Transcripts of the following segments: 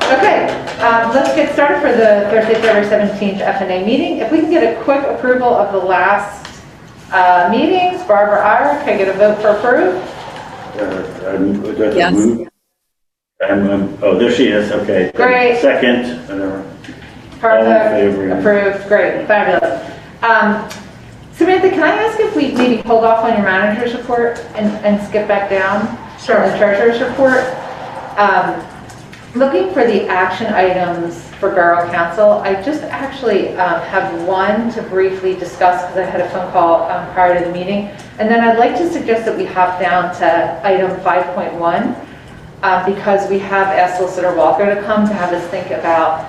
Okay, let's get started for the Thursday, February 17th FNA meeting. If we can get a quick approval of the last meetings. Barbara Iyer, can I get a vote for approve? Yes. Oh, there she is. Okay. Great. Second. Perfect. Approved. Great. Fabulous. Samantha, can I ask if we maybe hold off on your manager's report and skip back down? Sure. On the treasurer's report. Looking for the action items for Borough Council, I just actually have one to briefly discuss because I had a phone call prior to the meeting. And then I'd like to suggest that we hop down to item 5.1 because we have asked Solicitor Walker to come to have us think about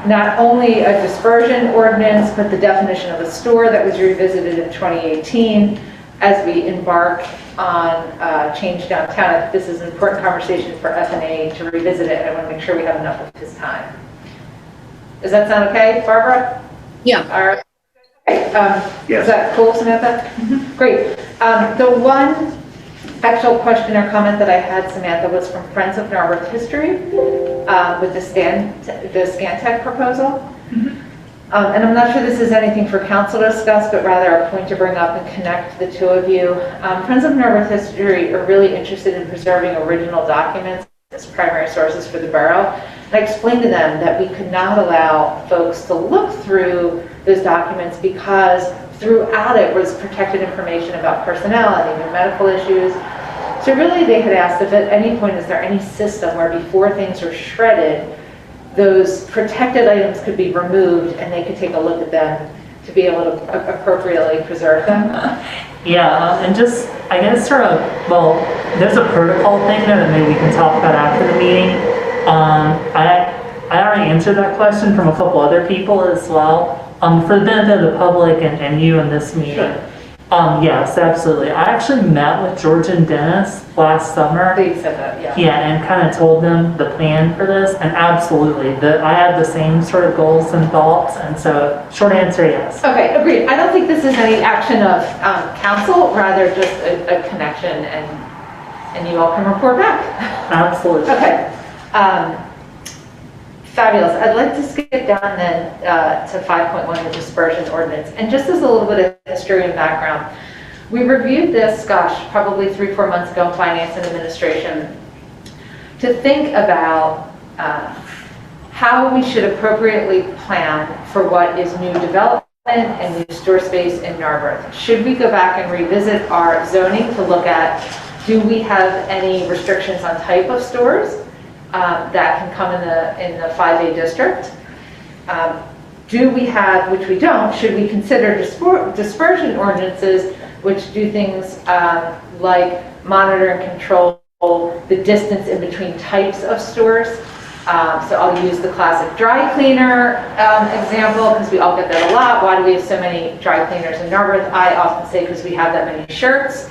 not only a dispersion ordinance, but the definition of a store that was revisited in 2018 as we embark on change downtown. I think this is an important conversation for FNA to revisit it. I want to make sure we have enough of his time. Does that sound okay, Barbara? Yeah. All right. Okay. Yes. Is that cool, Samantha? Mm-hmm. Great. The one actual question or comment that I had, Samantha, was from Friends of Narberth History with the Scantech proposal. Mm-hmm. And I'm not sure this is anything for council to discuss, but rather a point to bring up and connect the two of you. Friends of Narberth History are really interested in preserving original documents as primary sources for the borough. And I explained to them that we could not allow folks to look through those documents because throughout it was protected information about personnel and even medical issues. So really they had asked if at any point is there any system where before things are shredded, those protected items could be removed and they could take a look at them to be able to appropriately preserve them? Yeah, and just, I guess well, there's a protocol thing there that maybe we can talk about after the meeting. I already answered that question from a couple other people as well. For the benefit of the public and you in this meeting. Sure. Yes, absolutely. I actually met with George and Dennis last summer. They said that, yeah. Yeah, and kind of told them the plan for this, and absolutely, I had the same sort of goals and thoughts, and so short answer, yes. Okay, agreed. I don't think this is any action of council, rather just a connection, and you all can report back. Absolutely. Okay. Fabulous. I'd like to skip down then to 5.1, the Dispersion Ordinance. And just as a little bit of history and background, we reviewed this, gosh, probably 3-4 months ago in Finance and Administration to think about how we should appropriately plan for what is new development and new store space in Narberth. Should we go back and revisit our zoning to look at, do we have any restrictions on type of stores? That can come in the 5A district. Do we have, which we don't, should we consider dispersion ordinances which do things like monitor and control the distance in between types of stores? So I'll use the classic dry cleaner example because we all get that a lot. Why do we have so many dry cleaners in Narberth? I often say because we have that many shirts.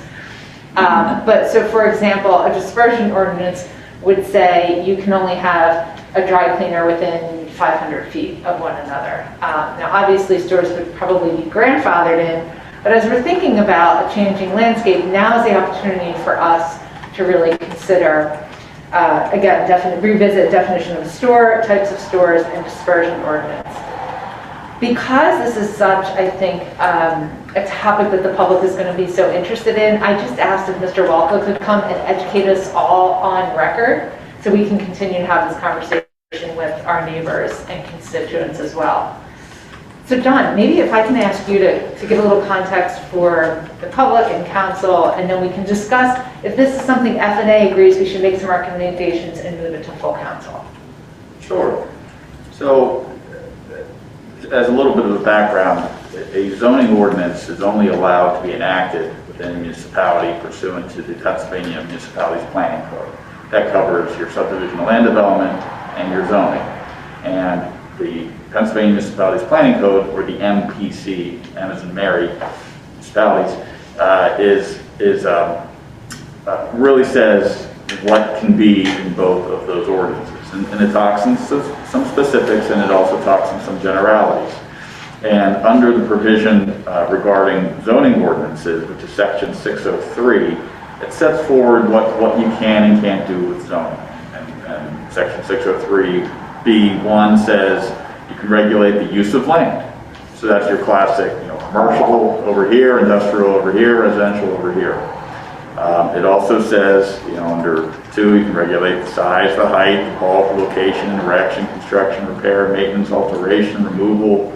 But so for example, a dispersion ordinance would say you can only have a dry cleaner within 500 feet of one another. Now obviously stores would probably be grandfathered in, but as we're thinking about a changing landscape, now is the opportunity for us to really consider, again, revisit definition of store, types of stores, and dispersion ordinance. Because this is such, I think, a topic that the public is going to be so interested in, I just asked if Mr. Walco could come and educate us all on record so we can continue to have this conversation with our neighbors and constituents as well. So John, maybe if I can ask you to give a little context for the public and council, and then we can discuss if this is something FNA agrees we should make some recommendations and move it to full council. Sure. So, as a little bit of a background, a zoning ordinance is only allowed to be enacted within a municipality pursuant to the Pennsylvania Municipalities Planning Code. That covers your subdivision of land development and your zoning. And the Pennsylvania Municipalities Planning Code, or the MPC, M as in Mary, municipalities, really says what can be in both of those ordinances. And it talks in some specifics, and it also talks in some generalities. And under the provision regarding zoning ordinances, which is section 603, it sets forward what you can and can't do with zoning. And Section 603B1 says you can regulate the use of land. So that's your classic, commercial over here, industrial over here, residential over here. It also says, under 2, you can regulate the size, the height, the bulk, location, erection, construction, repair, maintenance, alteration, removal,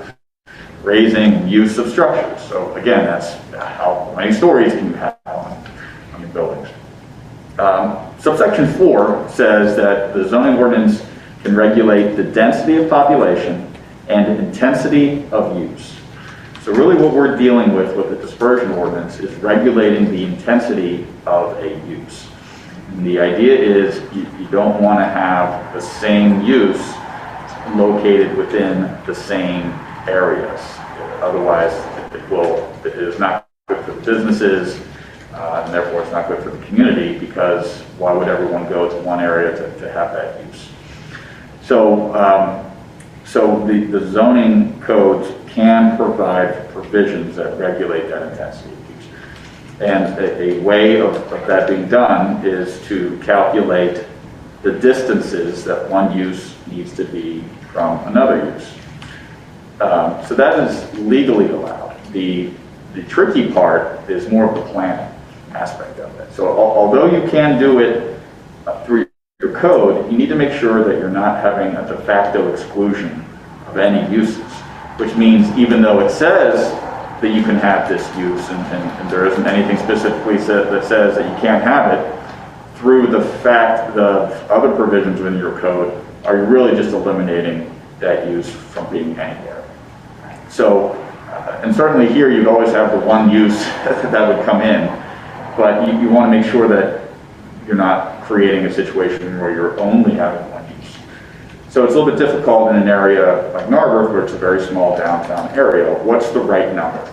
raising, and use of structures. So again, that's how many stories can you have on your buildings. Subsection 4 says that the zoning ordinance can regulate the density of population and intensity of use. So really what we're dealing with the dispersion ordinance is regulating the intensity of a use. And the idea is you don't want to have the same use located within the same areas. Otherwise, it is not good for the businesses, and therefore it's not good for the community, because why would everyone go to one area to have that use? So, the zoning codes can provide provisions that regulate that intensity of use. And a way of that being done is to calculate the distances that one use needs to be from another use. So that is legally allowed. The tricky part is more of the planning aspect of it. So although you can do it through your code, you need to make sure that you're not having a de facto exclusion of any uses, which means even though it says that you can have this use and there isn't anything specifically that says that you can't have it, through the fact of other provisions within your code, are you really just eliminating that use from being anywhere. So, and certainly here you'd always have the one use that would come in, but you want to make sure that you're not creating a situation where you're only having one use. So it's a little bit difficult in an area like Narberth, where it's a very small downtown area. What's the right number?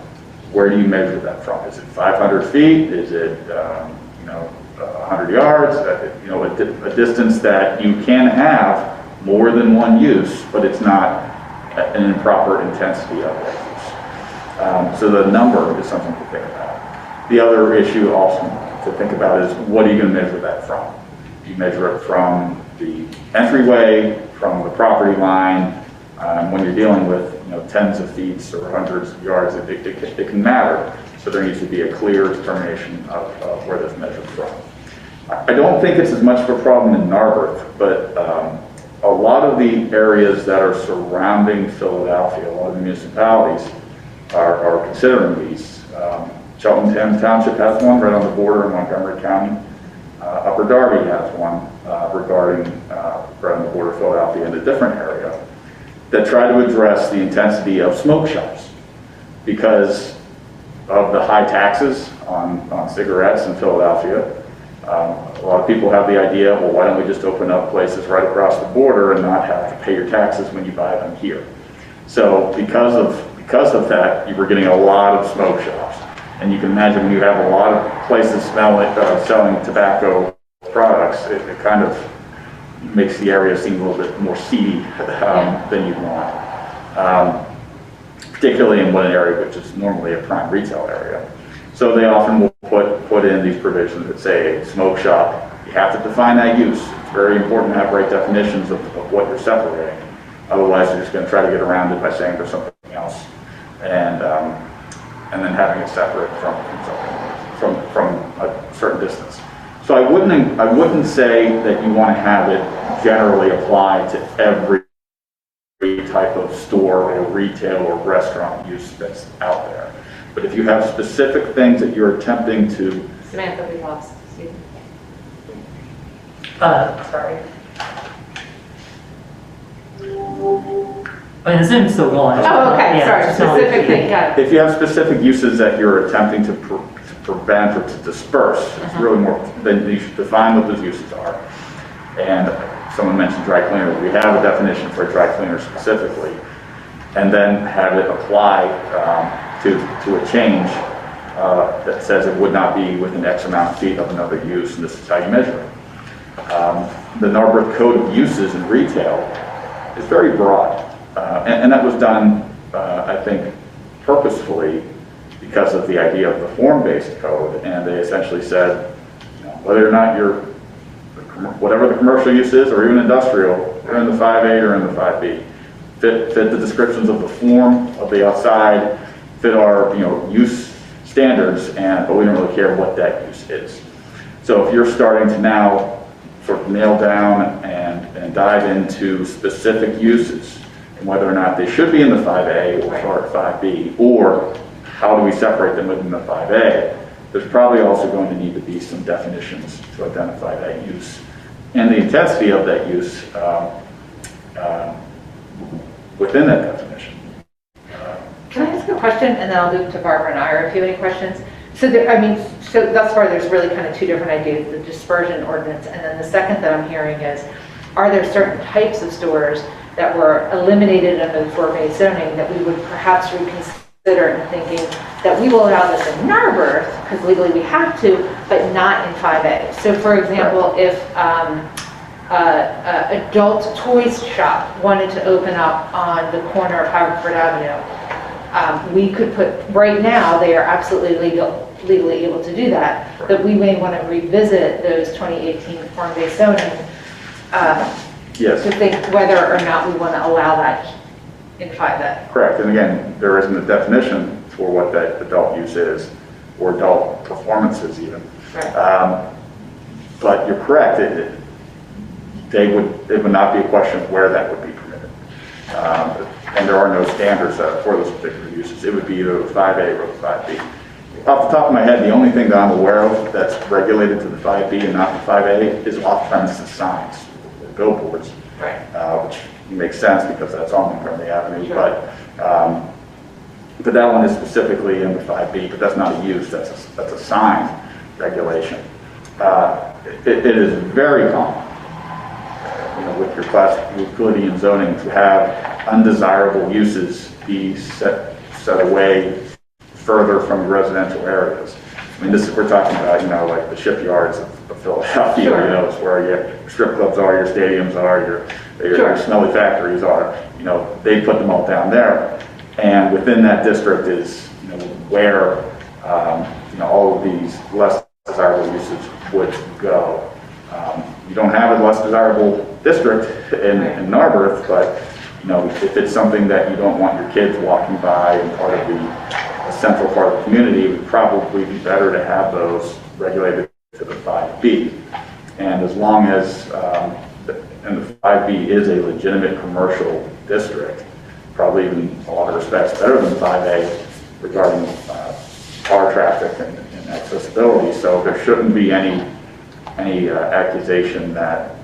Where do you measure that from? Is it 500 feet? Is it 100 yards? A distance that you can have more than one use, but it's not an improper intensity of that use. So the number is something to think about. The other issue also to think about is, what are you going to measure that from? Do you measure it from the entryway, from the property line? When you're dealing with tens of feet or hundreds of yards, it can matter. So there needs to be a clear determination of where that's measured from. I don't think it's as much of a problem in Narberth, but a lot of the areas that are surrounding Philadelphia, a lot of the municipalities are considering these. Cheltenham Township has one right on the border in Montgomery County. Upper Darby has one regarding right on the border of Philadelphia in a different area, that try to address the intensity of smoke shops because of the high taxes on cigarettes in Philadelphia. A lot of people have the idea, well, why don't we just open up places right across the border and not have to pay your taxes when you buy them here? So because of that, you were getting a lot of smoke shops. And you can imagine when you have a lot of places selling tobacco products, it kind of makes the area seem a little bit more seedy than you'd want. Particularly in one area which is normally a prime retail area. So they often will put in these provisions that say smoke shop, you have to define that use. It's very important to have right definitions of what you're separating. Otherwise, you're just going to try to get around it by saying there's something else, and then having it separate from a certain distance. So I wouldn't say that you want to have it generally apply to every type of store or retail or restaurant use that's out there. But if you have specific things that you're attempting to... Samantha, we lost Steve. Sorry. I mean, Zoom's still going. Oh, okay, Yeah, sorry, it's not- specific thing, got it. If you have specific uses that you're attempting to prevent or to disperse, it's really more, then you should define what those uses are. And someone mentioned dry cleaners. We have a definition for a dry cleaner specifically, and then have it apply to a change that says it would not be within X amount of feet of another use, and this is how you measure it. The Narberth Code of Uses in retail is very broad, and that was done, I think, purposefully because of the idea of the form-based code, and they essentially said, whether or not you're whatever the commercial use is, or even industrial, they're in the 5A or in the 5B. Fit the descriptions of the form of the outside, fit our, use standards, but we don't really care what that use is. So if you're starting to now sort of nail down and dive into specific uses, and whether or not they should be in the 5A or start at 5B, or how do we separate them within the 5A, there's probably also going to need to be some definitions to identify that use and the intensity of that use within that definition. Can I ask a question, and then I'll move to Barbara and Ira if you have any questions? So so thus far there's really kind of two different ideas, the dispersion ordinance, and then the second that I'm hearing is, are there certain types of stores that were eliminated under the 4A zoning that we would perhaps reconsider in thinking that we will allow this in Narberth, because legally we have to, but not in 5A. So for example, if adult toys shop wanted to open up on the corner of Haverford Avenue, we could put, right now, they are absolutely legally able to do that, but we may want to revisit those 2018 form-based zoning Yes. to think whether or not we want to allow that in 5A. Correct, and again, there isn't a definition for what that adult use is, or adult performances even. Right. But you're correct, it would not be a question of where that would be permitted. And there are no standards for those particular uses. It would be either the 5A or the 5B. Off the top of my head, the only thing that I'm aware of that's regulated to the 5B and not the 5A is off-premises signs, billboards, Right. which makes sense because that's on Montgomery Avenue. Sure. But that one is specifically in the 5B, but that's not a use, that's a sign regulation. It is very common, with your class utility and zoning, to have undesirable uses be set away further from residential areas. I mean, we're talking about, like the shipyards of Philadelphia, Sure. It's where your strip clubs are, your stadiums are, your smelly factories are, they put them all down there. And within that district is, where, all of these less desirable uses would go. You don't have a less desirable district in Narberth, but, if it's something that you don't want your kids walking by and part of the central part of the community, it would probably be better to have those regulated to the 5B. And as long as, and the 5B is a legitimate commercial district, probably in a lot of respects better than 5A regarding car traffic and accessibility. So there shouldn't be any accusation that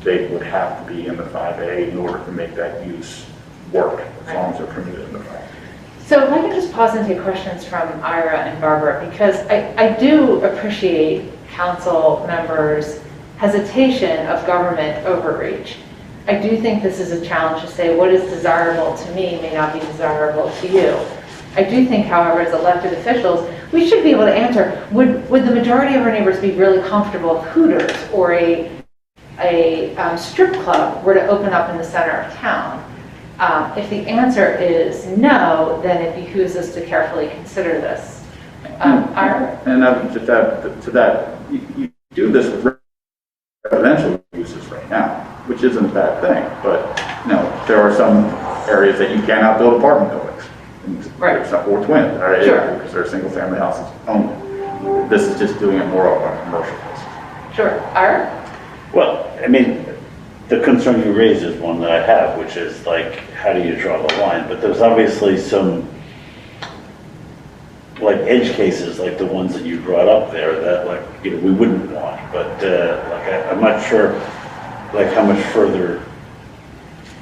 they would have to be in the 5A in order to make that use work, as long as they're permitted in the 5A. So if I can just pause and take questions from Ira and Barbara, because I do appreciate council members' hesitation of government overreach. I do think this is a challenge to say what is desirable to me may not be desirable to you. I do think, however, as elected officials, we should be able to answer, would the majority of our neighbors be really comfortable if Hooters or a strip club were to open up in the center of town? If the answer is no, then it behooves us to carefully consider this. Ira? And just add to that, you do this with residential uses right now, which isn't a bad thing, but there are some areas that you cannot build apartment buildings. Right. Or twin, right? Sure. Because they're single family houses only. This is just doing it more on a commercial basis. Sure. Ira? Well, I mean, the concern you raise is one that I have, which is like, how do you draw the line? But there's obviously some like edge cases, like the ones that you brought up there, that we wouldn't want. But I'm not sure how much further.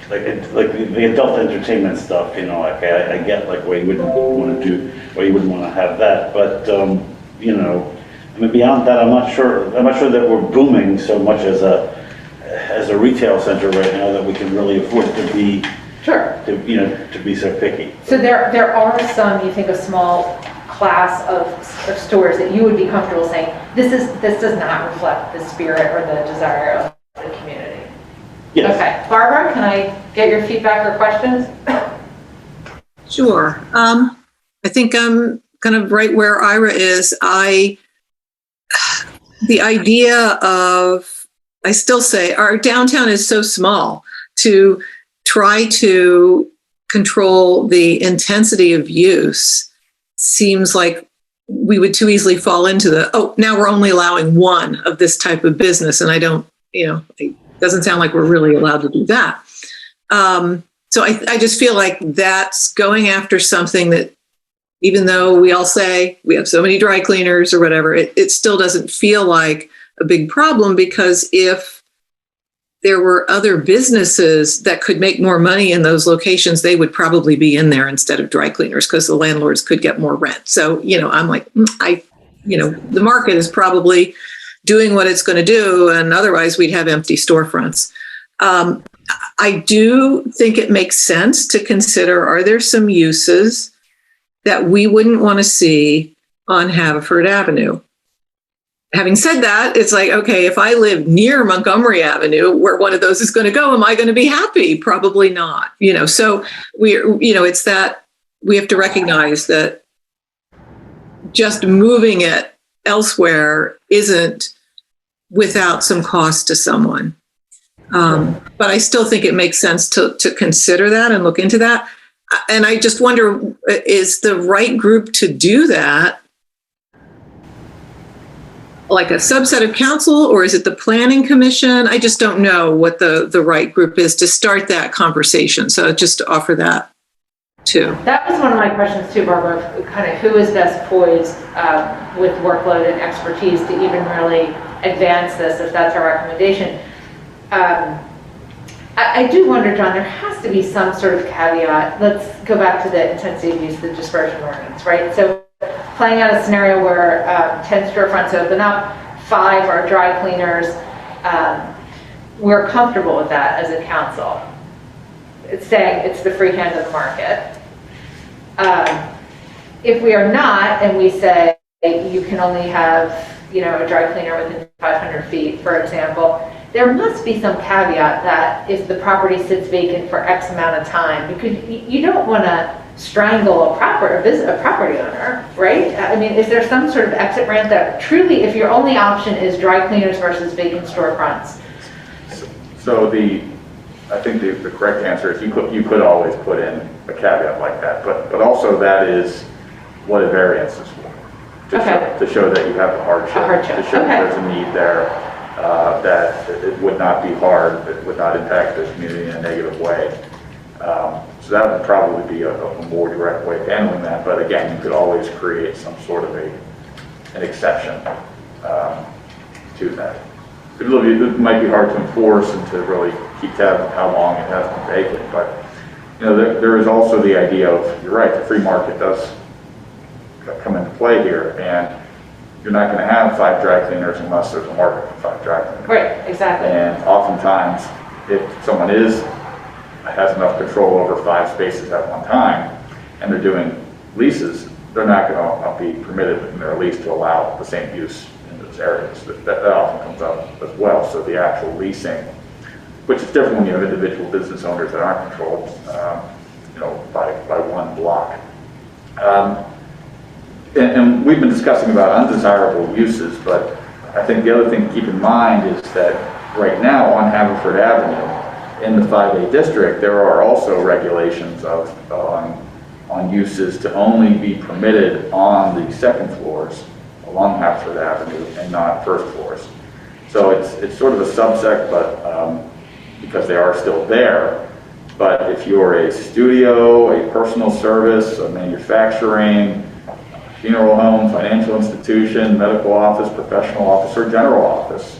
Like the adult entertainment stuff, I get why you wouldn't want to do, why you wouldn't want to have that, but I mean, beyond that, I'm not sure that we're booming so much as a retail center right now that we can really afford to be, Sure. to be so picky. So there are some, you think, a small class of stores that you would be comfortable saying, this does not reflect the spirit or the desire of the community. Yes. Okay, Barbara, can I get your feedback or questions? Sure. I think I'm kind of right where Ira is. The idea of I still say our downtown is so small to try to control the intensity of use seems like we would too easily fall into now we're only allowing one of this type of business. And I don't, it doesn't sound like we're really allowed to do that. So I just feel like that's going after something that, even though we all say we have so many dry cleaners or whatever, it still doesn't feel like a big problem, because if there were other businesses that could make more money in those locations, they would probably be in there instead of dry cleaners, because the landlords could get more rent. So, I'm like, the market is probably doing what it's going to do, and otherwise we'd have empty storefronts. I do think it makes sense to consider, are there some uses that we wouldn't want to see on Haverford Avenue? Having said that, it's like, okay, if I live near Montgomery Avenue, where one of those is going to go, am I going to be happy? Probably not. So it's that we have to recognize that just moving it elsewhere isn't without some cost to someone. But I still think it makes sense to consider that and look into that. And I just wonder, is the right group to do that like a subset of council, or is it the planning commission? I just don't know what the right group is to start that conversation. So just to offer that too. That was one of my questions too, Barbara, kind of who is best poised with workload and expertise to even really advance this, if that's our recommendation. I do wonder, John, there has to be some sort of caveat. Let's go back to the intensity of use, the dispersion ordinance, right? So playing out a scenario where 10 storefronts open up, 5 are dry cleaners. We're comfortable with that as a council. It's saying it's the free hand of the market. If we are not, and we say you can only have, a dry cleaner within 500 feet, for example, there must be some caveat that if the property sits vacant for X amount of time, because you don't want to strangle a property owner, right? I mean, is there some sort of exit ramp that truly, if your only option is dry cleaners versus vacant storefronts? So I think the correct answer is you could always put in a caveat like that, but also that is what a variance is for. To show that you have a hardship. To show that there's a need there, that it would not be hard, it would not impact the community in a negative way. So that would probably be a more direct way of handling that. But again, you could always create some sort of an exception to that. It might be hard to enforce and to really keep tab of how long it has been vacant. But there is also the idea of, you're right, the free market does come into play here, and you're not going to have 5 dry cleaners unless there's a market for 5 dry cleaners. Right, exactly. And oftentimes, if someone has enough control over 5 spaces at one time, and they're doing leases, they're not going to be permitted in their lease to allow the same use in those areas. That often comes up as well. So the actual leasing, which is different when you have individual business owners that aren't controlled, by one block. And we've been discussing about undesirable uses, but I think the other thing to keep in mind is that right now on Haverford Avenue, in the 5A district, there are also regulations on uses to only be permitted on the second floors along Haverford Avenue and not first floors. So it's sort of a subsect, but because they are still there. But if you're a studio, a personal service, a manufacturing, funeral home, financial institution, medical office, professional office, or general office,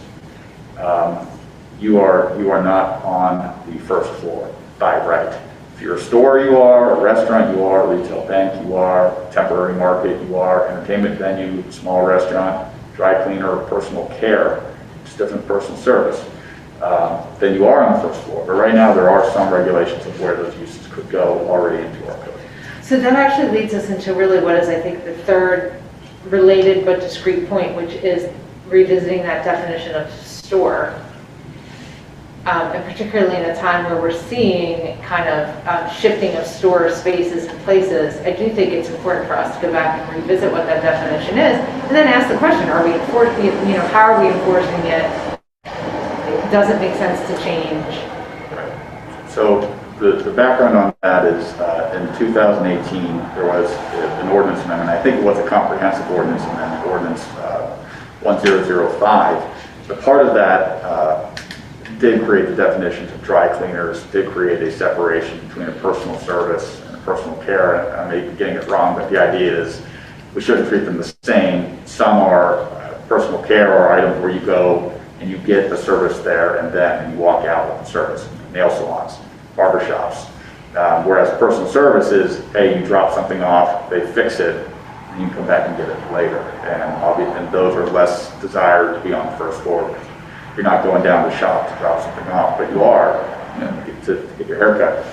you are not on the first floor by right. If you're a store, you are; a restaurant, you are; a retail bank, you are; temporary market, you are; entertainment venue, small restaurant, dry cleaner, personal care, it's different personal service. Then you are on the first floor. But right now, there are some regulations of where those uses could go already into our code. So that actually leads us into really what is, I think, the third related but discrete point, which is revisiting that definition of store. And particularly in a time where we're seeing kind of shifting of store spaces and places, I do think it's important for us to go back and revisit what that definition is, and then ask the question: are we enforcing? How are we enforcing it? doesn't make sense to change. So the background on that is in 2018, there was an ordinance amendment. I think it was a comprehensive ordinance amendment, ordinance 1005. But part of that did create the definitions of dry cleaners, did create a separation between a personal service and a personal care. I may be getting it wrong, but the idea is we shouldn't treat them the same. Some are personal care or items where you go and you get the service there and then you walk out with the service. Nail salons, barbershops. Whereas personal service is, hey, you drop something off, they fix it, and you can come back and get it later. And those are less desired to be on the first floor. You're not going down the shop to drop something off, but you are, to get your haircut.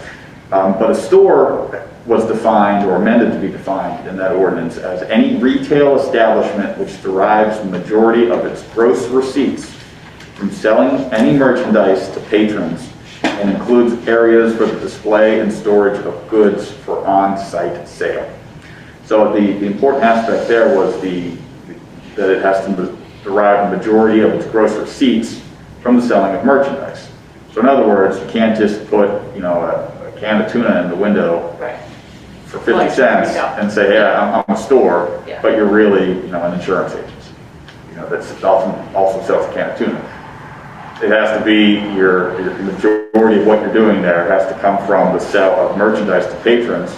But a store was defined or amended to be defined in that ordinance as any retail establishment which derives the majority of its gross receipts from selling any merchandise to patrons and includes areas for the display and storage of goods for on-site sale. So the important aspect there was that it has to derive the majority of its gross receipts from the selling of merchandise. So in other words, you can't just put a can of tuna in the window for 50 cents and say, yeah, I'm a store, but you're really an insurance agency. That's also sells a can of tuna. It has to be your majority of what you're doing there. It has to come from the sale of merchandise to patrons,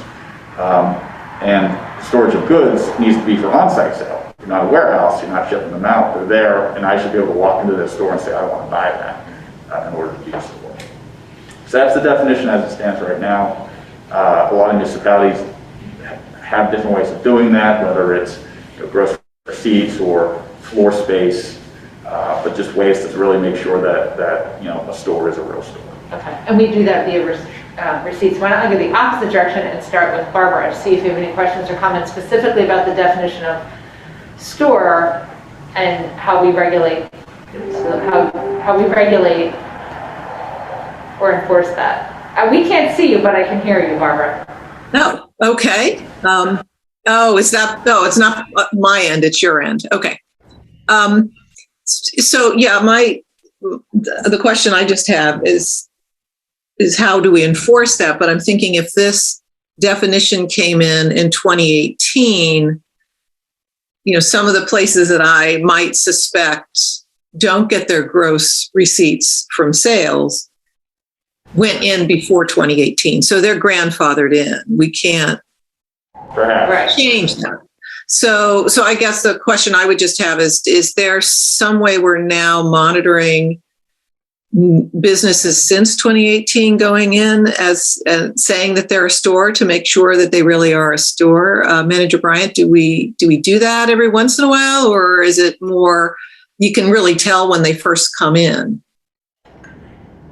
and storage of goods needs to be for on-site sale. You're not a warehouse. You're not shipping them out. They're there, and I should be able to walk into this store and say, I want to buy that in order to use it. So that's the definition as it stands right now. A lot of municipalities have different ways of doing that, whether it's gross receipts or floor space. But just ways to really make sure that a store is a real store. Okay, and we do that via receipts. Why don't I go the opposite direction and start with Barbara, see if you have any questions or comments specifically about the definition of store and how we regulate, how we regulate or enforce that. We can't see you, but I can hear you, Barbara. No, okay. It's not my end, it's your end. Okay. So yeah, the question I just have is how do we enforce that? But I'm thinking if this definition came in 2018, some of the places that I might suspect don't get their gross receipts from sales went in before 2018. So they're grandfathered in. We can't change that. So I guess the question I would just have is there some way we're now monitoring businesses since 2018 going in as saying that they're a store to make sure that they really are a store? Manager Bryant, do we do that every once in a while, or is it more you can really tell when they first come in?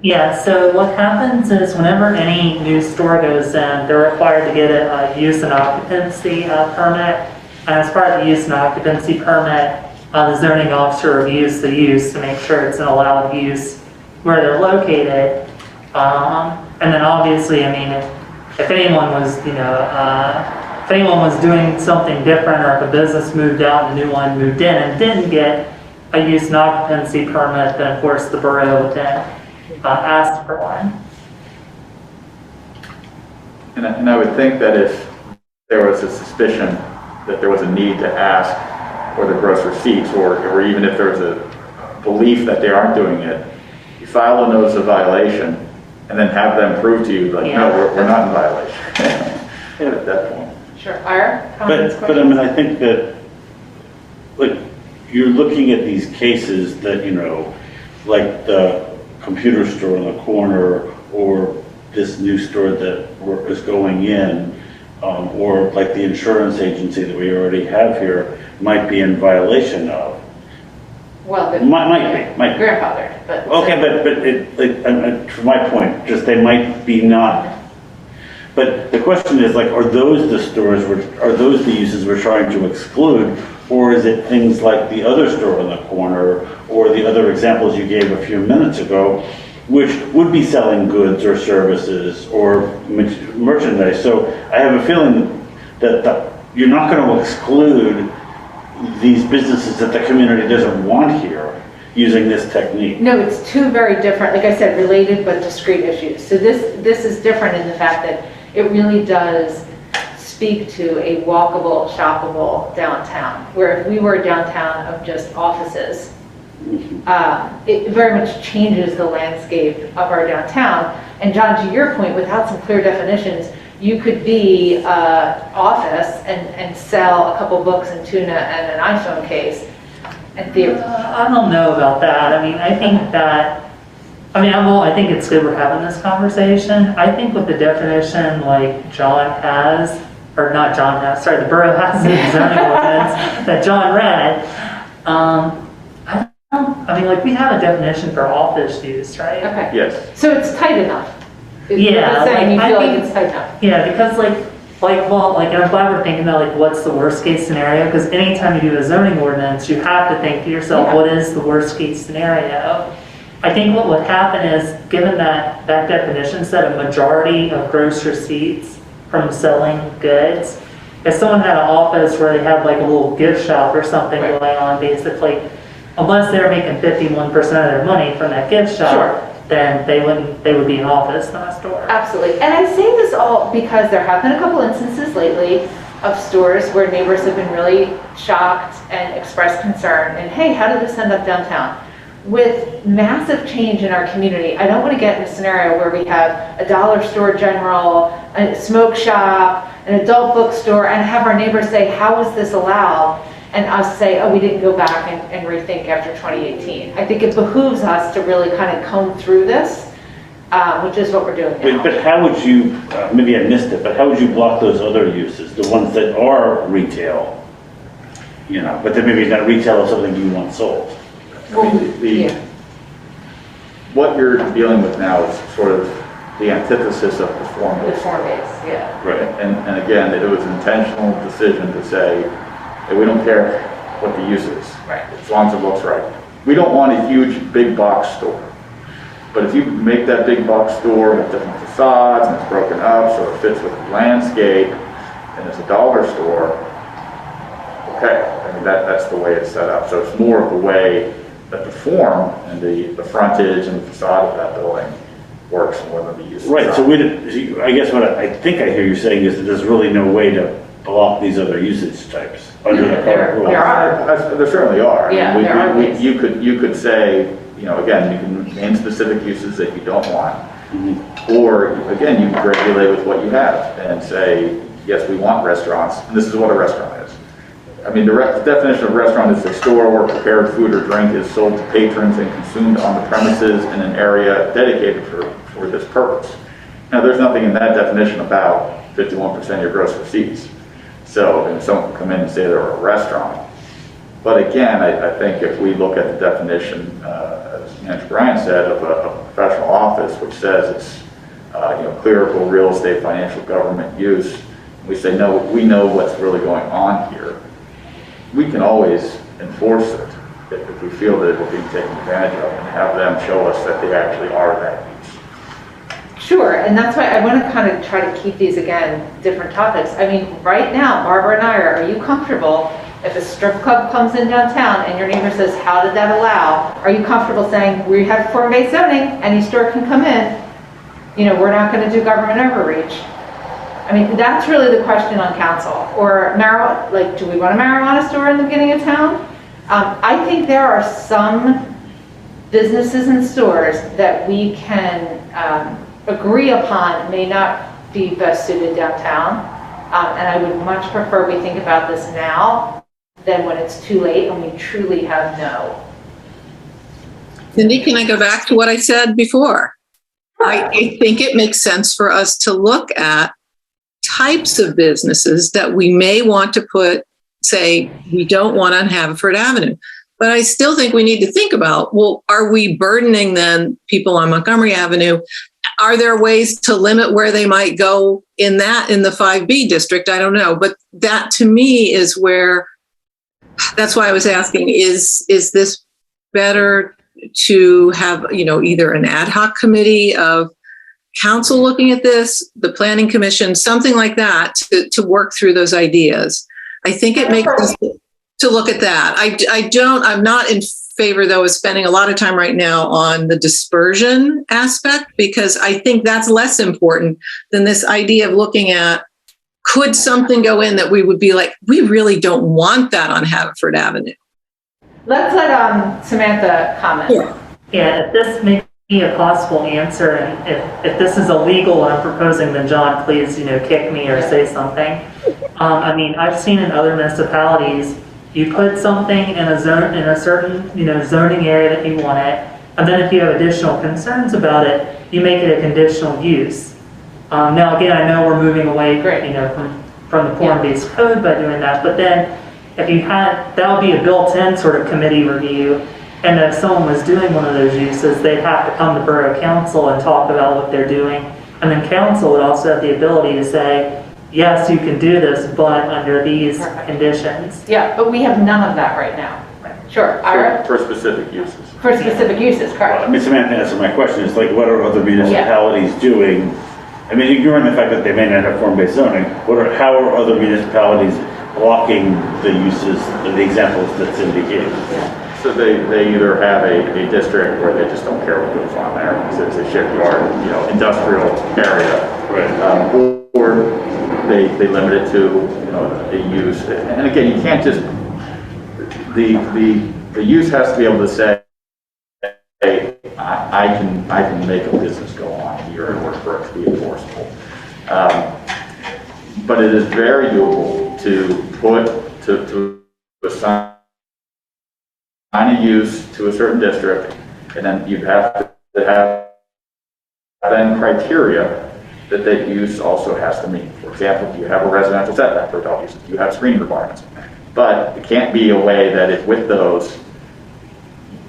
Yeah, so what happens is whenever any new store goes in, they're required to get a use and occupancy permit. And as part of the use and occupancy permit, the zoning officer reviews the use to make sure it's an allowed use where they're located. And then obviously, if anyone was, if anyone was doing something different, or if a business moved out and a new one moved in and didn't get a use and occupancy permit, then of course the borough would then ask for one. And I would think that if there was a suspicion that there was a need to ask for the gross receipts, or even if there's a belief that they aren't doing it, you file a notice of violation and then have them prove to you, no, we're not in violation. At that point. Sure. Ira, comments, but I think that, you're looking at these cases that, like the computer store on the corner, or this new store that is going in, or like the insurance agency that we already have here, might be in violation of. Well, might be. Grandfather, but okay, but to my point, just they might be not. But the question is, are those the stores? Are those the uses we're trying to exclude, or is it things like the other store on the corner, or the other examples you gave a few minutes ago, which would be selling goods or services or merchandise? So I have a feeling that you're not going to exclude these businesses that the community doesn't want here. using this technique. No, it's two very different, like I said, related but discrete issues. So this is different in the fact that it really does speak to a walkable, shoppable downtown, where if we were a downtown of just offices, it very much changes the landscape of our downtown. And John, to your point, without some clear definitions, you could be an office and sell a couple books and tuna and an iPhone case. And I don't know about that. I mean, I think that, I think it's good we're having this conversation. I think with the definition like John has, or not John has, sorry, the borough has in the zoning ordinance that John read, we have a definition for office use, right? Okay. Yes. So it's tight enough. Yeah, Saying you I feel think- like it's tight enough. Yeah, because and I'm glad we're thinking about what's the worst case scenario, because anytime you do a zoning ordinance, you have to think to yourself, Yeah. what is the worst case scenario? I think what would happen is, given that definition said a majority of gross receipts from selling goods, if someone had an office where they had a little gift shop or something Right. going on, basically, unless they're making 51% of their money from that gift shop, Sure. then they would be an office, not a store. Absolutely. And I say this all because there have been a couple instances lately of stores where neighbors have been really shocked and expressed concern. And hey, how did this end up downtown? With massive change in our community, I don't want to get in a scenario where we have a dollar store general, a smoke shop, an adult bookstore, and have our neighbors say, how is this allowed? And us say, oh, we didn't go back and rethink after 2018. I think it behooves us to really kind of comb through this, which is what we're doing now. But how would you, maybe I missed it, but how would you block those other uses, the ones that are retail? But then maybe not retail of something you want sold. Yeah. What you're dealing with now is sort of the antithesis of the The form-based. form-based, yeah. Right. And again, it was an intentional decision to say, hey, we don't care what the use is. Right. As long as it looks right. We don't want a huge big box store. But if you make that big box store with different facades and it's broken up so it fits with the landscape and it's a dollar store, okay, that's the way it's set up. So it's more of the way that the form and the frontage and the facade of that building works more than the use. Right, so I guess what I think I hear you saying is that there's really no way to block these other usage types under the current rules. There are. There certainly are. Yeah, there are ways. You could say, again, you can name specific uses that you don't want. Or, again, you can regulate with what you have and say, yes, we want restaurants, and this is what a restaurant is. The definition of restaurant is a store where prepared food or drink is sold to patrons and consumed on the premises in an area dedicated for this purpose. Now, there's nothing in that definition about 51% of your gross receipts. So someone can come in and say they're a restaurant. But again, I think if we look at the definition, as Manager Bryan said, of a professional office, which says it's clerical, real estate, financial, government use, we say, no, we know what's really going on here. We can always enforce it if we feel that we're being taken advantage of and have them show us that they actually are that use. Sure, and that's why I want to kind of try to keep these, again, different topics. Right now, Barbara and I are you comfortable if a strip club comes in downtown and your neighbor says, how did that allow? Are you comfortable saying, we have form-based zoning, any store can come in, we're not going to do government overreach? That's really the question on council. Or marijuana, do we want a marijuana store in the beginning of town? I think there are some businesses and stores that we can agree upon may not be best suited downtown. And I would much prefer we think about this now than when it's too late and we truly have no. Cindy, can I go back to what I said before? I think it makes sense for us to look at types of businesses that we may want to say we don't want on Haverford Avenue. But I still think we need to think about, well, are we burdening then people on Montgomery Avenue? Are there ways to limit where they might go in the 5B district? I don't know. But that to me is that's why I was asking, is this better to have, either an ad hoc committee of council looking at this, the planning commission, something like that to work through those ideas. I think it makes sense to look at that. I'm not in favor, though, of spending a lot of time right now on the dispersion aspect, because I think that's less important than this idea of looking at, could something go in that we would be like, we really don't want that on Haverford Avenue? Let's let Samantha comment. Yeah, if this may be a possible answer, and if this is illegal what I'm proposing, then John, please, kick me or say something. I mean, I've seen in other municipalities, you put something in a zone, in a certain, zoning area that you want it, and then if you have additional concerns about it, you make it a conditional use. Now, again, I know we're moving away, from the form-based code by doing that, but then if you had, that would be a built-in sort of committee review, and if someone was doing one of those uses, they'd have to come to Borough Council and talk about what they're doing, and then Council would also have the ability to say, yes, you can do this, but under these conditions. Yeah, but we have none of that right now. Sure, Ira? For specific uses. For specific uses, correct. Well, I mean, Samantha answered my question, is like, what are other municipalities doing? I mean, ignoring the fact that they may not have form-based zoning, how are other municipalities blocking the uses, the examples that Cindy gave? So they either have a district where they just don't care what goes on there, because it's a shipyard, industrial area. Right. Or they limit it to, a use. And again, you can't just, the use has to be able to say, hey, I can make a business go on here in order for it to be enforceable. But it is very doable to assign a use to a certain district, and then you have to have then criteria that that use also has to meet. For example, do you have a residential setback for adult uses? Do you have screening requirements? But it can't be a way that if with those,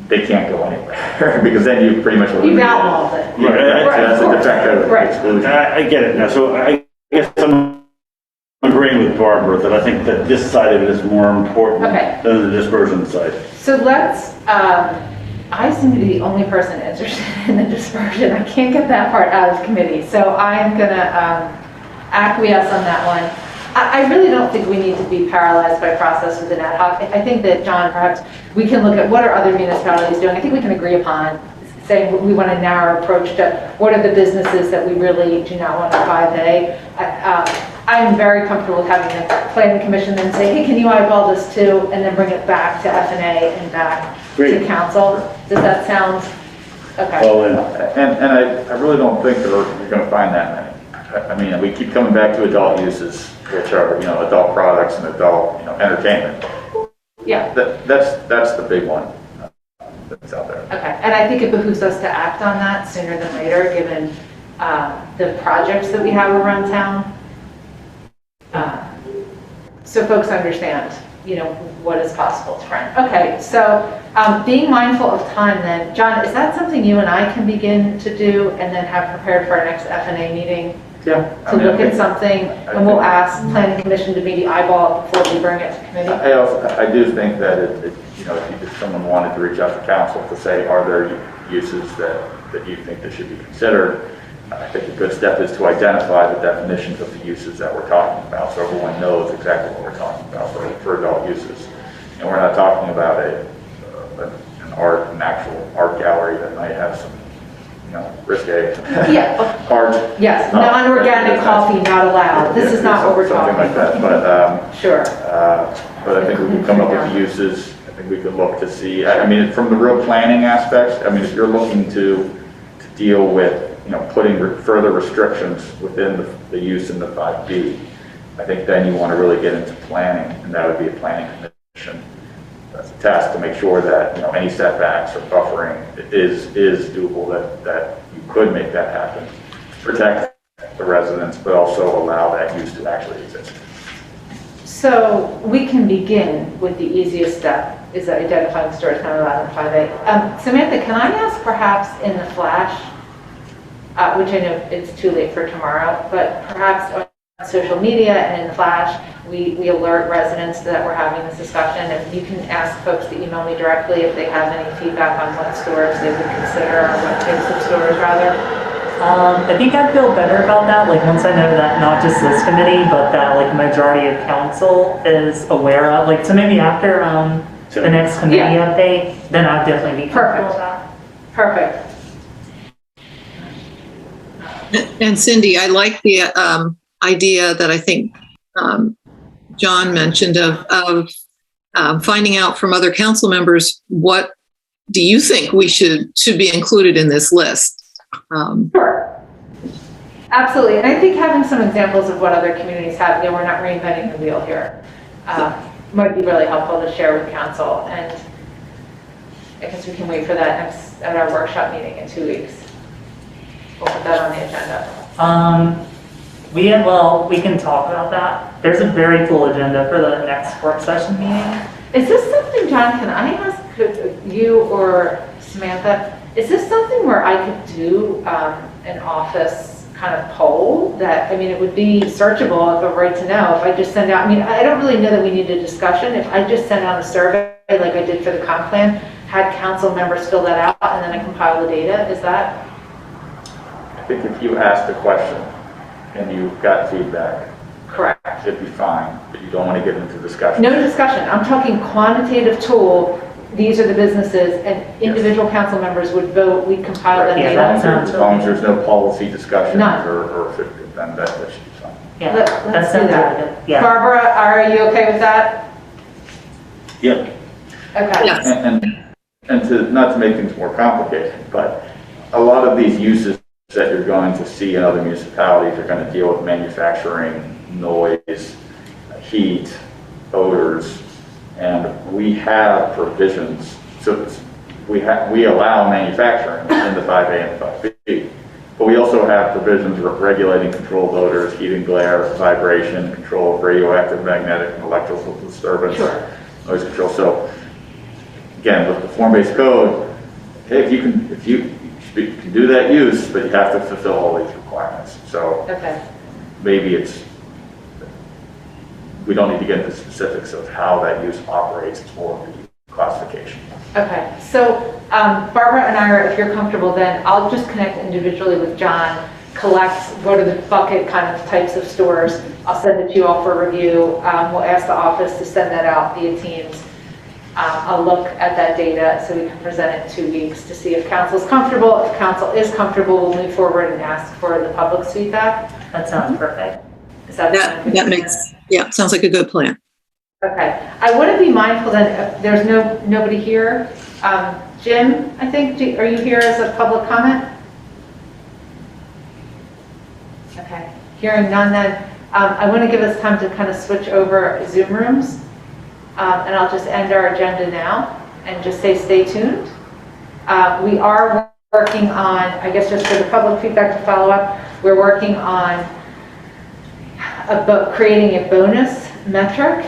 they can't go anywhere, because then you pretty much You've outlawed it. Yeah, that's a de facto exclusion. I get it now. So I guess I'm agreeing with Barbara that I think that this side of it is more important than the dispersion side. So let's, I seem to be the only person interested in the dispersion. I can't get that part out of committee. So I'm going to acquiesce on that one. I really don't think we need to be paralyzed by process with an ad hoc. I think that, John, perhaps we can look at what are other municipalities doing. I think we can agree upon saying we want a narrow approach to what are the businesses that we really do not want a 5A. I'm very comfortable with having the planning commission then say, hey, can you eyeball this too, and then bring it back to F&A and back to council. Does that sound okay? Well, and I really don't think that you're going to find that many. I mean, we keep coming back to adult uses, which are adult products and adult entertainment. Yeah. That's the big one that's out there. Okay, and I think it behooves us to act on that sooner than later, given the projects that we have around town. So folks understand, what is possible to run. Okay, so being mindful of time then, John, is that something you and I can begin to do and then have prepared for our next F&A meeting? Yeah. To look at something, and we'll ask planning commission to maybe eyeball it before we bring it to committee? I do think that if someone wanted to reach out to council to say, are there uses that you think that should be considered? I think a good step is to identify the definitions of the uses that we're talking about, so everyone knows exactly what we're talking about for adult uses. And we're not talking about an actual art gallery that might have some, risque art. Yes, non-organic coffee not allowed. This is not what we're talking about. Something like that, but sure. But I think we can come up with uses. I think we could look to see. I mean, from the real planning aspects. I mean, if you're looking to deal with putting further restrictions within the use in the 5B, I think then you want to really get into planning, and that would be a planning commission task to make sure that any setbacks or buffering is doable, that you could make that happen, protect the residents, but also allow that use to actually exist. So we can begin with the easiest step, is identifying stores not allowed in 5A. Samantha, can I ask perhaps in the flash, which I know it's too late for tomorrow, but perhaps on social media and in the flash, we alert residents that we're having this discussion, and you can ask folks to email me directly if they have any feedback on what stores they would consider, or what types of stores rather. I think I'd feel better about that, once I know that not just this committee, but that majority of council is aware of, so maybe after the next committee update, then I'd definitely be comfortable with Perfect. that. Perfect. And Cindy, I like the idea that I think John mentioned of finding out from other council members, what do you think we should be included in this list? Sure. Absolutely. And I think having some examples of what other communities have, we're not reinventing the wheel here, might be really helpful to share with council. And I guess we can wait for that at our workshop meeting in 2 weeks. We'll put that on the agenda. We can talk about that. There's a very full agenda for the next work session meeting. Is this something, John, can I ask you or Samantha, is this something where I could do an office kind of poll that, I mean, it would be searchable if a right to know, if I just send out, I mean, I don't really know that we need a discussion. If I just send out a survey like I did for the comp plan, had council members fill that out, and then I compile the data, is that? I think if you asked a question and you got feedback, Correct. it'd be fine, but you don't want to get into discussion. No discussion. I'm talking quantitative tool. These are the businesses, and individual council members would vote. We compile that Yeah, data. that sounds As long as there's no policy discussion, None. or then that should be fine. Yeah, Let's that do sounds that. really good. Yeah. Barbara, are you okay with that? Yep. Okay. Yes. And to, not to make things more complicated, but a lot of these uses that you're going to see in other municipalities are going to deal with manufacturing, noise, heat, odors, and we have provisions. So we allow manufacturing in the 5A and 5B, but we also have provisions regulating controlled odors, heat and glare, vibration, control of radioactive, magnetic, and electrical disturbance, Sure. noise control. So again, with the form-based code, hey, if you can do that use, but you have to fulfill all these requirements. So Okay. maybe we don't need to get into specifics of how that use operates for the classification. Okay. So Barbara and I, if you're comfortable, then I'll just connect individually with John, collect what are the bucket kind of types of stores. I'll send it to you all for review. We'll ask the office to send that out via Teams. I'll look at that data so we can present it in 2 weeks to see if council's comfortable. If council is comfortable, we'll move forward and ask for the public's feedback. That sounds perfect. Is that That makes, yeah, sounds like a good plan. Okay. I want to be mindful that if there's nobody here. Jim, I think, are you here as a public comment? Okay. Hearing none then, I want to give us time to kind of switch over Zoom rooms. And I'll just end our agenda now and just say stay tuned. We are working on, I guess just for the public feedback to follow up, we're working on creating a bonus metric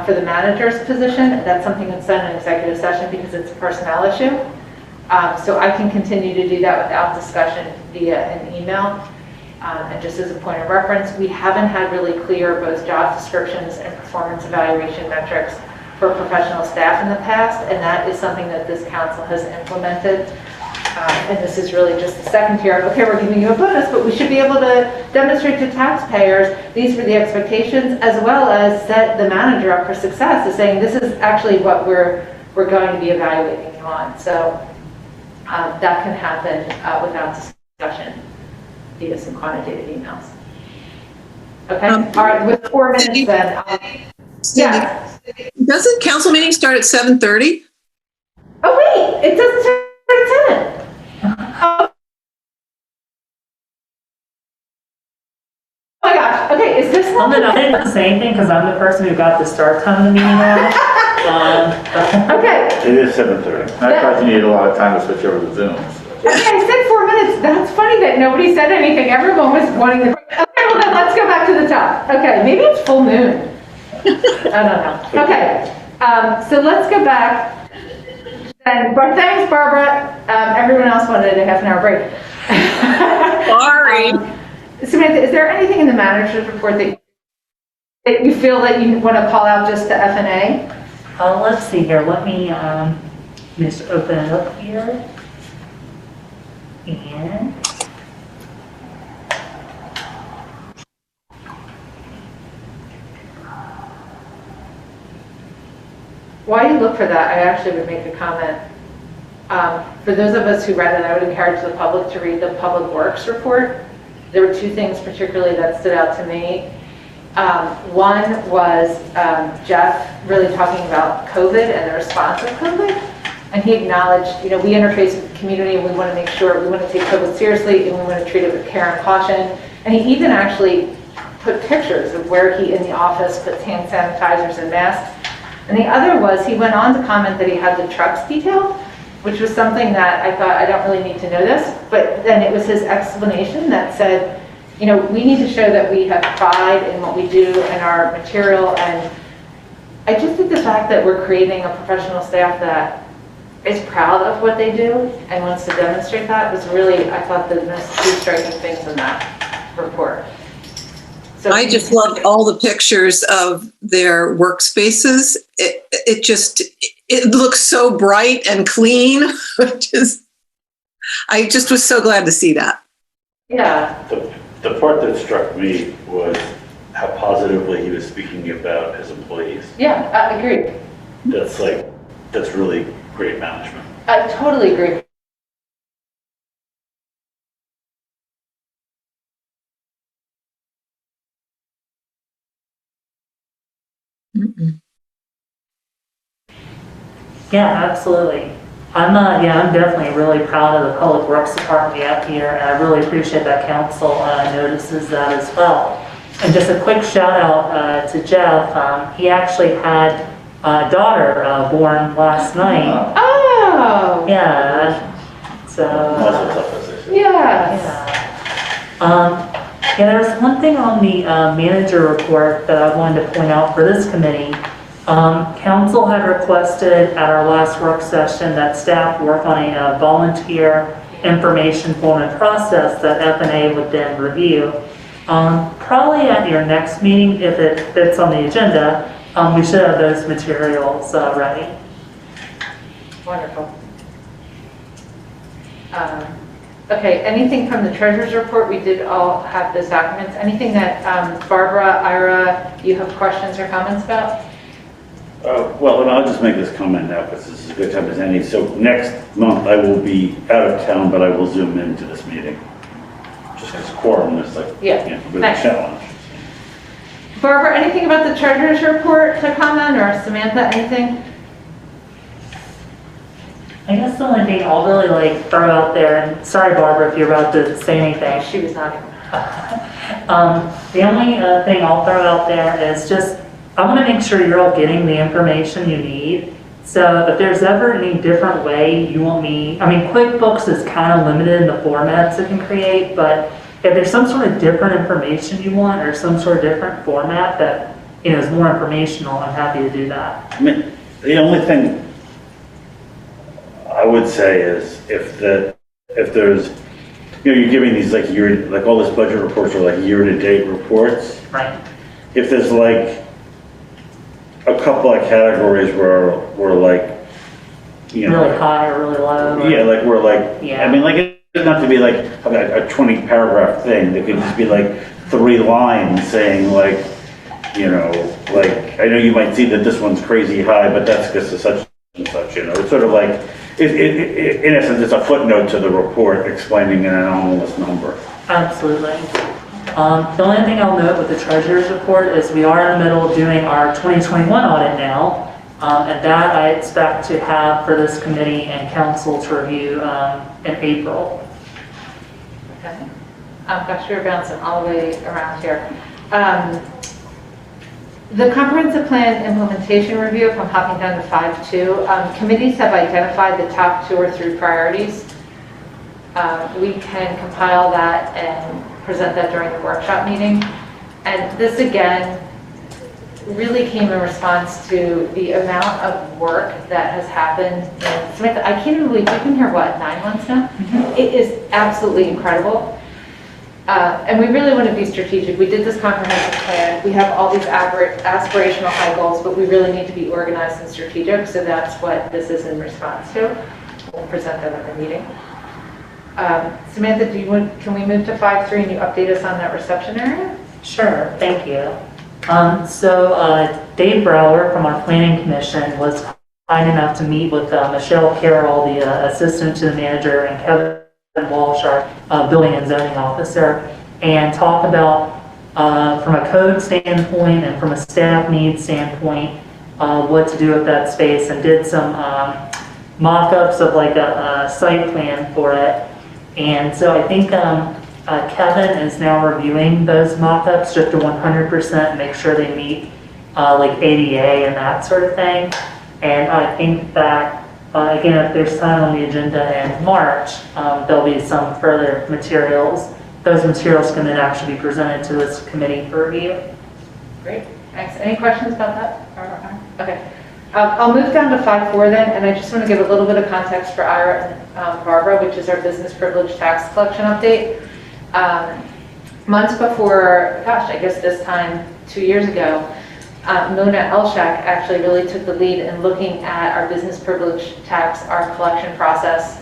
for the manager's position. That's something that's done in executive session because it's a personnel issue. So I can continue to do that without discussion via an email. And just as a point of reference, we haven't had really clear both job descriptions and performance evaluation metrics for professional staff in the past, and that is something that this council has implemented. And this is really just the second tier of, okay, we're giving you a bonus, but we should be able to demonstrate to taxpayers these were the expectations, as well as set the manager up for success, is saying this is actually what we're going to be evaluating you on. So that can happen without discussion via some quantitative emails. Okay, all right, with 4 minutes then. Yeah. Doesn't council meeting start at 7:30? Oh wait, it doesn't start at 10. Oh my gosh, okay, is this I'm gonna say the same thing because I'm the person who got the start time of the meeting now. Okay, It is 7:30. I thought you needed a lot of time to switch over to Zoom. okay, I said 4 minutes. That's funny that nobody said anything. Everyone was wanting to. Okay, well then let's go back to the top. Okay, maybe it's full moon. I don't know. Okay, so let's go back. And thanks, Barbara. Everyone else wanted a half an hour break. Sorry. Samantha, is there anything in the manager's report that you feel that you want to call out just to F&A? Let's see here. Let me just open it up here. And While you look for that, I actually would make a comment. For those of us who read it, I would encourage the public to read the Public Works report. There were two things particularly that stood out to me. One was Jeff really talking about COVID and the response of COVID. And he acknowledged, we interface with the community and we want to make sure, we want to take COVID seriously and we want to treat it with care and caution. And he even actually put pictures of where he in the office puts hand sanitizers and masks. And the other was he went on to comment that he had the trucks detailed, which was something that I thought, I don't really need to know this, but then it was his explanation that said, we need to show that we have pride in what we do and our material. And I just think the fact that we're creating a professional staff that is proud of what they do and wants to demonstrate that was really, I thought, the most two striking things in that report. So I just loved all the pictures of their workspaces. It looks so bright and clean. I just was so glad to see that. Yeah. The part that struck me was how positively he was speaking about his employees. Yeah, I agree. That's really great management. I totally agree. Mm-mm. Yeah, absolutely. I'm definitely really proud of the Public Works Department we have here, and I really appreciate that council notices that as well. And just a quick shout out to Jeff. He actually had a daughter born last night. Oh! Yeah. So. Also tough position. Yes. There's one thing on the manager report that I wanted to point out for this committee. Council had requested at our last work session that staff work on a volunteer information form and process that F&A would then review. Probably at your next meeting, if it fits on the agenda, we should have those materials ready. Wonderful. Okay, anything from the treasurer's report? We did all have those documents. Anything that Barbara, Ira, you have questions or comments about? Well, and I'll just make this comment now because this is a good time as any. So next month I will be out of town, but I will zoom into this meeting. Just because quorum is a bit of a challenge. Barbara, anything about the treasurer's report to comment, or Samantha, anything? I guess the only thing I'll really throw out there, and sorry Barbara if you're about to say anything. She was not even. The only thing I'll throw out there is just, I want to make sure you're all getting the information you need. So if there's ever any different way you want QuickBooks is kind of limited in the formats it can create, but if there's some sort of different information you want or some sort of different format that is more informational, I'm happy to do that. I mean, the only thing I would say is if there's, you're giving these all this budget reports are year-to-date reports. Right. If there's a couple of categories where we're really high or really low. Yeah, Yeah. I mean, it doesn't have to be a 20 paragraph thing. It could just be 3 lines saying I know you might see that this one's crazy high, but that's because of such and such, It's sort of in essence, it's a footnote to the report explaining an anomalous number. Absolutely. The only thing I'll note with the treasurer's report is we are in the middle of doing our 2021 audit now, and that I expect to have for this committee and council to review in April. Okay. Gosh, we're bouncing all the way around here. The comprehensive plan implementation review, if I'm hopping down to 5.2, committees have identified the top 2 or 3 priorities. We can compile that and present that during the workshop meeting. And this again really came in response to the amount of work that has happened. And Samantha, I can't even believe you've been here, 9 months now? Mm-hmm. It is absolutely incredible. And we really want to be strategic. We did this comprehensive plan. We have all these aspirational high goals, but we really need to be organized and strategic. So that's what this is in response to. We'll present that at the meeting. Samantha, can we move to 5.3 and you update us on that reception area? Sure, thank you. Dave Brower from our planning commission was kind enough to meet with Michelle Carroll, the assistant to the manager, and Kevin Walsh, our building and zoning officer, and talk about from a code standpoint and from a staff needs standpoint what to do with that space, and did some mock-ups of like a site plan for it. And so I think Kevin is now reviewing those mock-ups just to 100% make sure they meet like ADA and that sort of thing. And I think that, again, if there's time on the agenda in March, there'll be some further materials. Those materials can then actually be presented to this committee for review. Great, thanks. Any questions about that? Okay. I'll move down to 5.4 then, and I just want to give a little bit of context for Ira and Barbara, which is our business privilege tax collection update. Months before, gosh, I guess this time 2 years ago, Mona Elshak actually really took the lead in looking at our business privilege tax, our collection process,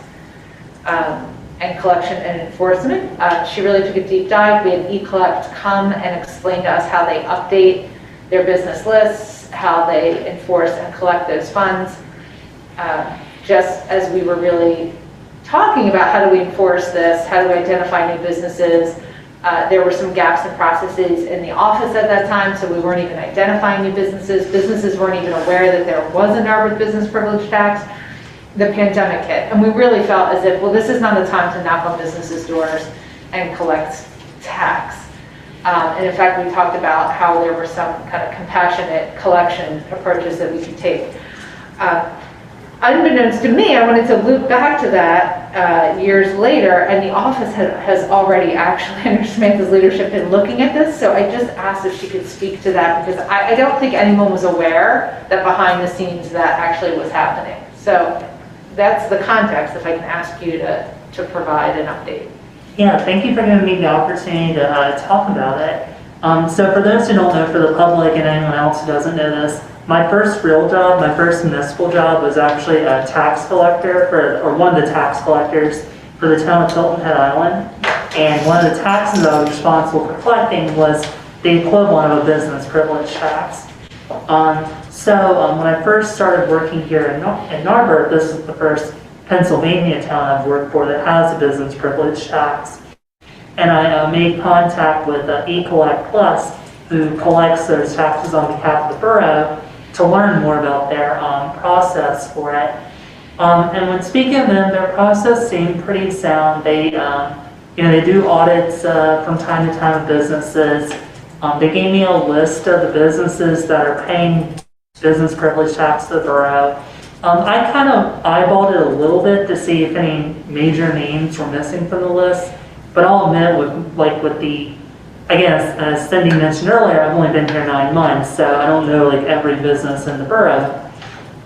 and collection and enforcement. She really took a deep dive. We had eCollect come and explain to us how they update their business lists, how they enforce and collect those funds. Just as we were really talking about how do we enforce this, how do we identify new businesses, there were some gaps in processes in the office at that time, so we weren't even identifying new businesses. Businesses weren't even aware that there was an ARBIT business privilege tax. The pandemic hit, and we really felt as if, well, this is not the time to knock on businesses' doors and collect tax. And in fact, we talked about how there were some kind of compassionate collection approaches that we could take. Unbeknownst to me, I wanted to loop back to that years later, and the office has already actually, under Samantha's leadership, been looking at this, so I just asked if she could speak to that, because I don't think anyone was aware that behind the scenes that actually was happening. So that's the context, if I can ask you to provide an update. Yeah, thank you for giving me the opportunity to talk about it. So for those who don't know, for the public and anyone else who doesn't know this, my first real job, my first municipal job was actually a tax collector or one of the tax collectors for the town of Hilton Head Island. And one of the taxes I was responsible for collecting was the equivalent of a business privilege tax. So when I first started working here in Narberth, this is the first Pennsylvania town I've worked for that has a business privilege tax. And I made contact with eCollect Plus, who collects those taxes on behalf of the borough, to learn more about their process for it. And when speaking of them, their process seemed pretty sound. They, they do audits from time to time of businesses. They gave me a list of the businesses that are paying business privilege tax to the borough. I kind of eyeballed it a little bit to see if any major names were missing from the list, but I'll admit with the, again, as Cindy mentioned earlier, I've only been here 9 months, so I don't know like every business in the borough.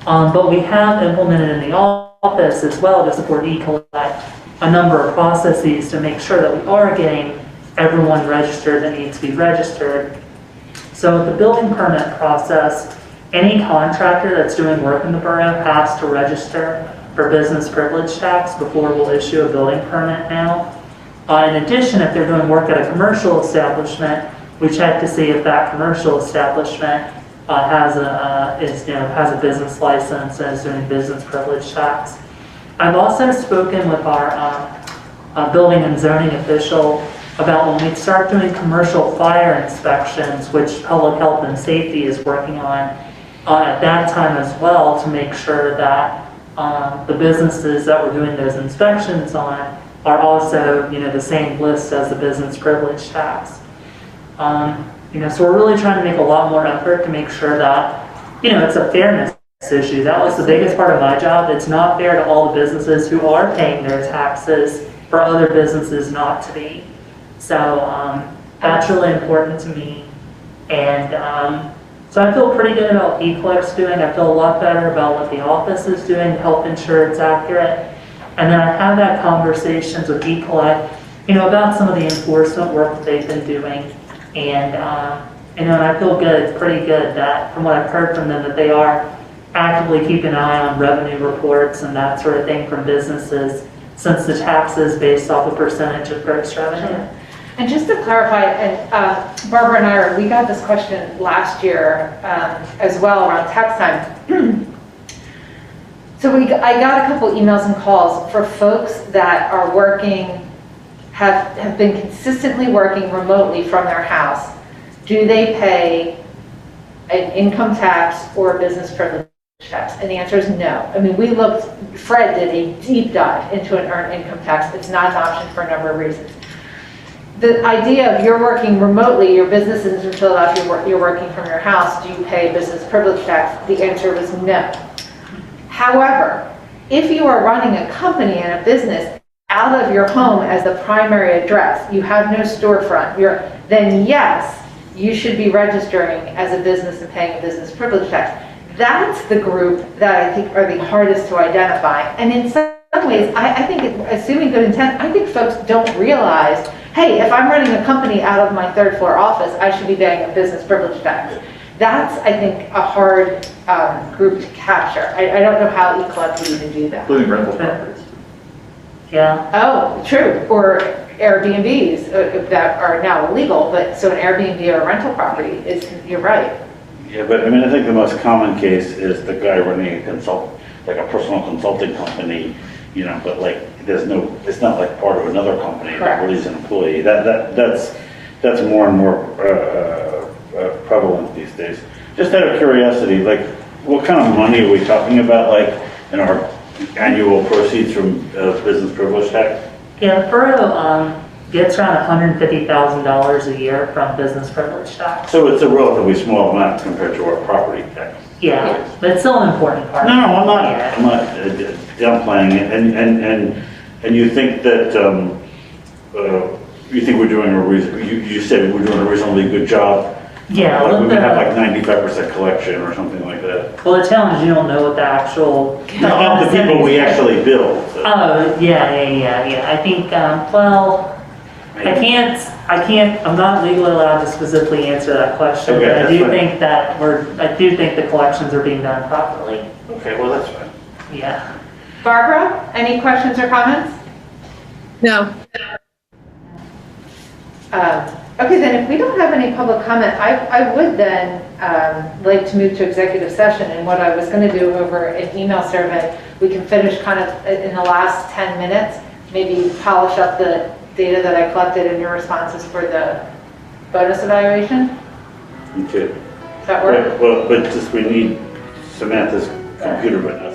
But we have implemented in the office as well to support eCollect a number of processes to make sure that we are getting everyone registered that needs to be registered. So with the building permit process, any contractor that's doing work in the borough has to register for business privilege tax before we'll issue a building permit now. In addition, if they're doing work at a commercial establishment, we check to see if that commercial establishment has a business license and is doing business privilege tax. I've also spoken with our building and zoning official about when we start doing commercial fire inspections, which Public Health and Safety is working on at that time as well, to make sure that the businesses that we're doing those inspections on are also, the same list as the business privilege tax. So we're really trying to make a lot more effort to make sure that, it's a fairness issue. That was the biggest part of my job. It's not fair to all the businesses who are paying their taxes for other businesses not to be. So that's really important to me. And so I feel pretty good about what eCollect's doing. I feel a lot better about what the office is doing to help ensure it's accurate. And then I have had conversations with eCollect, about some of the enforcement work that they've been doing. And, and I feel good, it's pretty good that from what I've heard from them that they are actively keeping an eye on revenue reports and that sort of thing from businesses, since the tax is based off a percentage of gross revenue. And just to clarify, and Barbara and we got this question last year as well around tax time. So I got a couple emails and calls for folks that are working, have been consistently working remotely from their house. Do they pay an income tax or a business privilege tax? And the answer is no. I mean, Fred did a deep dive into an earned income tax. It's not an option for a number of reasons. The idea of you're working remotely, your business isn't in Philadelphia, you're working from your house, do you pay business privilege tax? The answer was no. However, if you are running a company and a business out of your home as the primary address, you have no storefront, then yes, you should be registering as a business and paying a business privilege tax. That's the group that I think are the hardest to identify. And in some ways, I think, assuming good intent, I think folks don't realize, hey, if I'm running a company out of my third floor office, I should be paying a business privilege tax. That's, I think, a hard group to capture. I don't know how eClub would even do that. Including rental properties. Yeah. Oh, true. Or Airbnbs that are now illegal, but so an Airbnb or a rental property is, you're right. Yeah, but I mean, I think the most common case is the guy running a like a personal consulting company, you know, but like it's not like part of another company where he's an employee. That's more and more prevalent these days. Just out of curiosity, like what kind of money are we talking about, like in our annual proceeds from business privilege tax? Yeah, the borough gets around $150,000 a year from business privilege tax. So it's a relatively small amount compared to our property tax. Yeah, but it's still an important part. No, I'm not. Yeah. I'm not downplaying it. And you think that you think we're doing you said we're doing a reasonably good job. Yeah, Like we have like 95% collection or something like that. well, the challenge is you don't know what the actual. Of the people we actually bill. So. Oh, yeah. I think, well, I can't, I'm not legally allowed to specifically answer that question. Okay, But I that's do fine. think that I do think the collections are being done properly. Okay, well that's fine. Yeah. Barbara, any questions or comments? No. Okay, then if we don't have any public comment, I would then like to move to executive session. And what I was going to do over an email survey, we can finish kind of in the last 10 minutes, maybe polish up the data that I collected in your responses for the bonus evaluation. Okay. Does that work? Well, but just we need Samantha's computer, but not